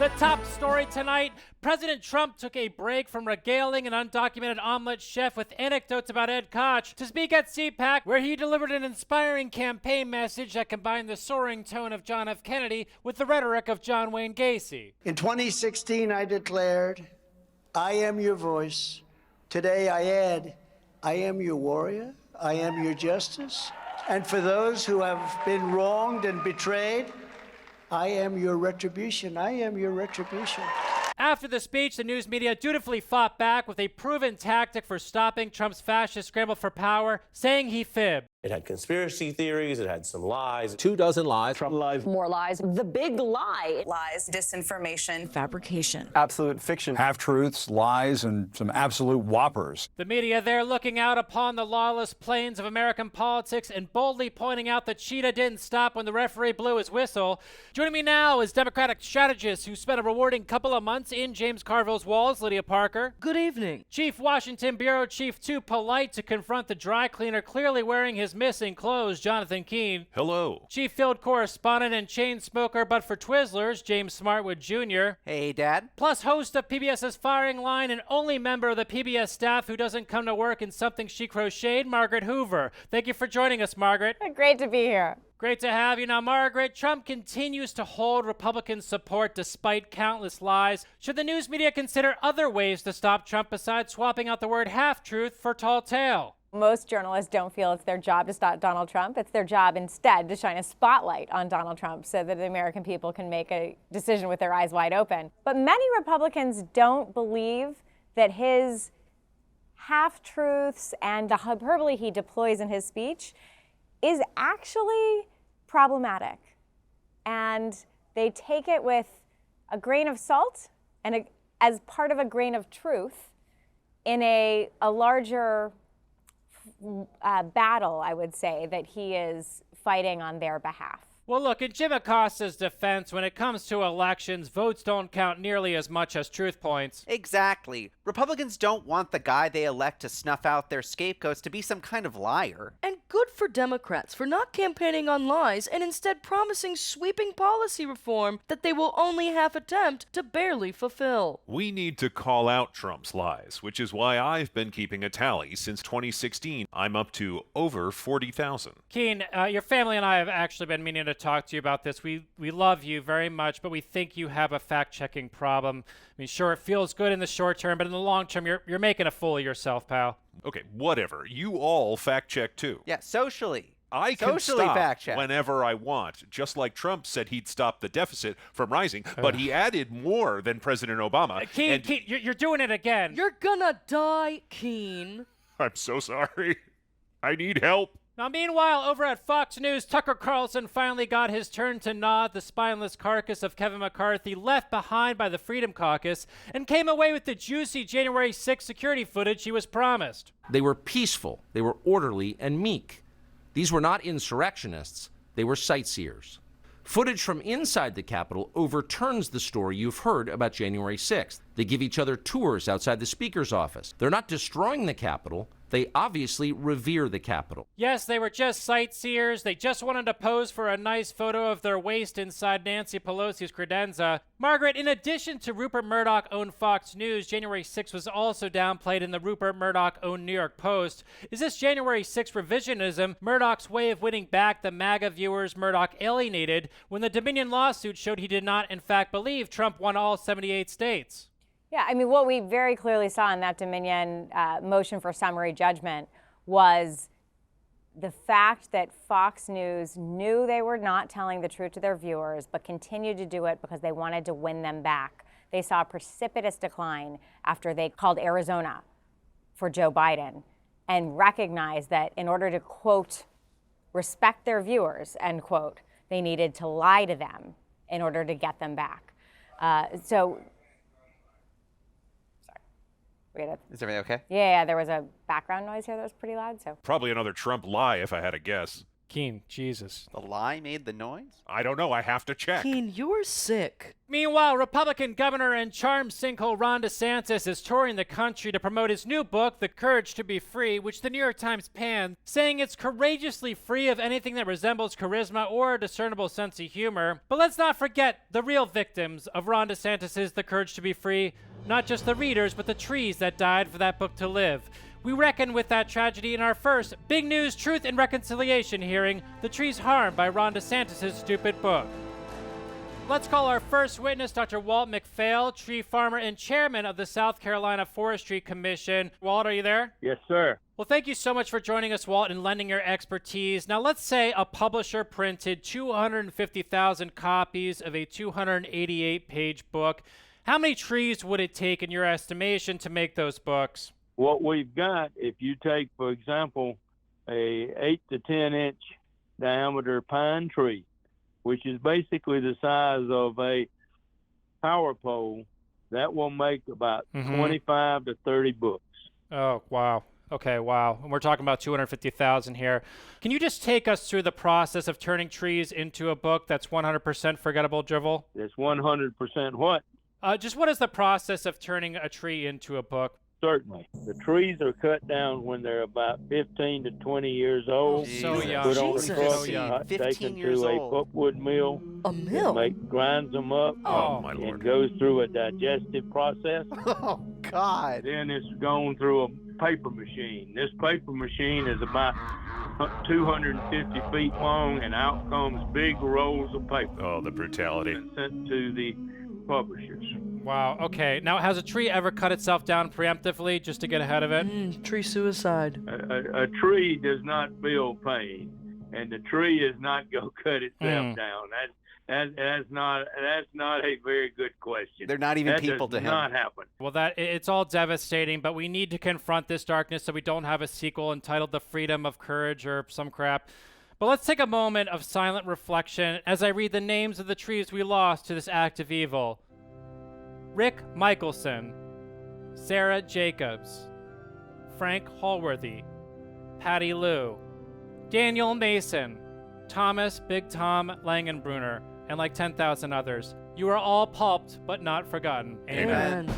The top story tonight, President Trump took a break from regaling an undocumented omelet chef with anecdotes about Ed Koch to speak at CPAC, where he delivered an inspiring campaign message that combined the soaring tone of John F. Kennedy with the rhetoric of John Wayne Gacy. In 2016, I declared, I am your voice. Today I add, I am your warrior. I am your justice. And for those who have been wronged and betrayed, I am your retribution. I am your retribution. After the speech, the news media dutifully fought back with a proven tactic for stopping Trump's fascist scramble for power, saying he fibbed. It had conspiracy theories, it had some lies. 24 lies. Trump lies. More lies. The big lie. Lies, disinformation, Fabrication. Absolute fiction. Half-truths, lies, and some absolute whoppers. The media there looking out upon the lawless plains of American politics and boldly pointing out that Cheetah didn't stop when the referee blew his whistle. Joining me now is Democratic strategist who spent a rewarding couple of months in James Carville's walls, Lydia Parker. Good evening. Chief Washington Bureau Chief too polite to confront the dry cleaner clearly wearing his missing clothes, Jonathan Keene. Hello. Chief Field Correspondent and chain smoker, but for Twizzlers, James Smartwood Jr. Hey, Dad. Plus host of PBS's Firing Line and only member of the PBS staff who doesn't come to work in something she crocheted, Margaret Hoover. Thank you for joining us, Margaret. Great to be here. Great to have you. Now, Margaret, Trump continues to hold Republican support despite countless lies. Should the news media consider other ways to stop Trump besides swapping out the word half-truth for tall tale? Most journalists don't feel it's their job to stop Donald Trump. It's their job instead to shine a spotlight on Donald Trump so that the American people can make a decision with their eyes wide open. But many Republicans don't believe that his half-truths and the hyperbole he deploys in his speech is actually problematic. And they take it with a grain of salt and as part of a grain of truth in a larger battle, I would say, that he is fighting on their behalf. Well, look, in Jim Acosta's defense, when it comes to elections, votes don't count nearly as much as truth points. Exactly. Republicans don't want the guy they elect to snuff out their scapegoats to be some kind of liar. And good for Democrats for not campaigning on lies and instead promising sweeping policy reform that they will only half attempt to barely fulfill. We need to call out Trump's lies, which is why I've been keeping a tally since 2016. I'm up to over 40,000. Keene, your family and I have actually been meaning to talk to you about this. We love you very much, but we think you have a fact-checking problem. I mean, sure, it feels good in the short term, but in the long term, you're making a fool of yourself, pal. Okay, whatever. You all fact-check too. Yeah, socially. I can stop fact-check whenever I want, just like Trump said he'd stop the deficit from rising, but he added more than President Obama. Keene, you're doing it again. You're gonna die, Keene. I'm so sorry. I need help. Now, meanwhile, over at Fox News, Tucker Carlson finally got his turn to nod the spineless carcass of Kevin McCarthy left behind by the Freedom Caucus and came away with the juicy January 6th security footage he was promised. They were peaceful, they were orderly and meek. These were not insurrectionists, they were sightseers. Footage from inside the Capitol overturns the story you've heard about January 6th. They give each other tours outside the Speaker's office. They're not destroying the Capitol. They obviously revere the Capitol. Yes, they were just sightseers. They just wanted to pose for a nice photo of their waist inside Nancy Pelosi's credenza. Margaret, in addition to Rupert Murdoch-owned Fox News, January 6th was also downplayed in the Rupert Murdoch-owned New York Post. Is this January 6th revisionism Murdoch's way of winning back the MAGA viewers Murdoch alienated when the Dominion lawsuit showed he did not, in fact, believe Trump won all 78 states? Yeah, I mean, what we very clearly saw in that Dominion motion for summary judgment was the fact that Fox News knew they were not telling the truth to their viewers, but continued to do it because they wanted to win them back. They saw a precipitous decline after they called Arizona for Joe Biden and recognized that in order to, quote, respect their viewers, end quote, they needed to lie to them in order to get them back. Is everything okay? Yeah, there was a background noise here that was pretty loud. So probably another Trump lie if I had a guess. Keen, Jesus. The lie made the noise? I don't know. I have to check. Keen, you're sick. Meanwhile, Republican governor and charm sinkhole Ron DeSantis is touring the country to promote his new book, The Courage to Be Free, which the New York Times panned, saying it's courageously free of anything that resembles charisma or a discernible sense of humor. But let's not forget the real victims of Ron DeSantis' The Courage to Be Free, not just the readers, but the trees that died for that book to live. We reckon with that tragedy in our first Big News Truth and Reconciliation hearing, the trees harmed by Ron DeSantis' stupid book. Let's call our first witness, Dr. Walt McPhail, tree farmer and chairman of the South Carolina Forestry Commission. Walt, are you there? Yes, sir. Well, thank you so much for joining us, Walt, and lending your expertise. Now, let's say a publisher printed 250,000 copies of a 288-page book. How many trees would it take, in your estimation, to make those books? What we've got, if you take, for example, a 8 to 10 inch diameter pine tree, which is basically the size of a power pole, that will make about 25 to 30 books. Oh, wow. Okay, wow. And we're talking about 250,000 here. Can you just take us through the process of turning trees into a book that's 100% forgettable, Drivel? It's 100% what? Just what is the process of turning a tree into a book? Certainly. The trees are cut down when they're about 15 to 20 years old. So young. Put on a Jesus. truck, 15 taken years to a old. pulpwood mill. A mill? Grinds them up. Oh, my and Lord. goes through a digestive process. Oh, God. Then it's going through a paper machine. This paper machine is about 250 feet long, and out comes big rolls of paper. Oh, the brutality. And sent to the publishers. Wow. Okay. Now, has a tree ever cut itself down preemptively just to get ahead of it? Tree suicide. A tree does not feel pain, and the tree is not going to cut itself down. That's not a very good question. They're not even that people does to him. not happen. Well, it's all devastating, but we need to confront this darkness so we don't have a sequel entitled The Freedom of Courage or some crap. But let's take a moment of silent reflection as I read the names of the trees we lost to this act of evil. Rick Michelson, Sarah Jacobs, Frank Hallworthy, Patty Lou, Daniel Mason, Thomas Big Tom Langenbrunner, and like 10,000 others. You are all pulped but not forgotten. Amen.